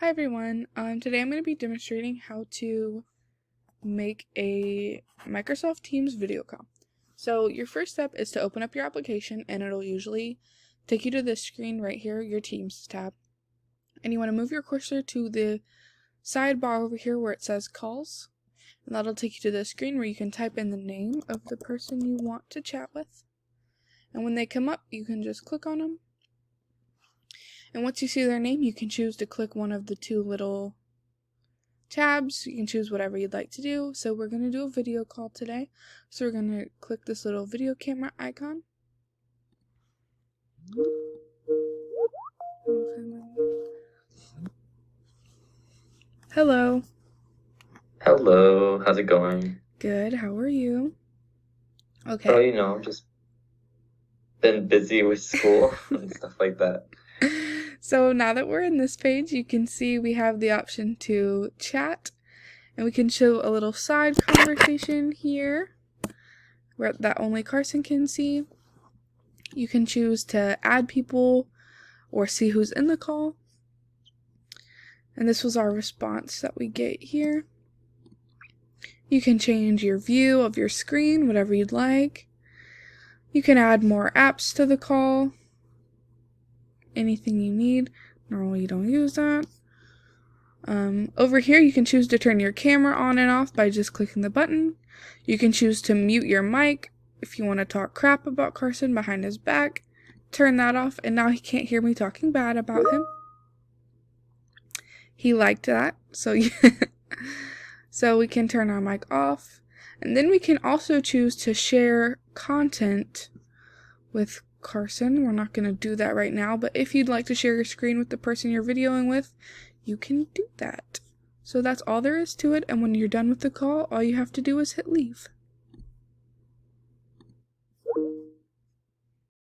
Hi everyone. Today I'm going to be demonstrating how to make a Microsoft Teams video call. So your first step is to open up your application, and it'll usually take you to this screen right here, your Teams tab. And you want to move your cursor to the sidebar over here where it says calls. And that'll take you to the screen where you can type in the name of the person you want to chat with. And when they come up, you can just click on them. And once you see their name, you can choose to click one of the two little tabs. You can choose whatever you'd like to do. So we're going to do a video call today. So we're going to click this little video camera icon. Hello. Hello, how's it going? Good. How are you? Oh, Okay. I've just been busy with school and stuff like that. So now that we're in this page, you can see we have the option to chat, and we can show a little side conversation here where that only Carson can see. You can choose to add people or see who's in the call. And this was our response that we get here. You can change your view of your screen, whatever you'd like. You can add more apps to the call. Anything you need. Normally you don't use that. Over here you can choose to turn your camera on and off by just clicking the button. You can choose to mute your mic if you want to talk crap about Carson behind his back. Turn that off, and now he can't hear me talking bad about him. He liked that, so so we can turn our mic off. And then we can also choose to share content with Carson. We're not going to do that right now, but if you'd like to share your screen with the person you're videoing with, you can do that. So that's all there is to it, and when you're done with the call, all you have to do is hit leave.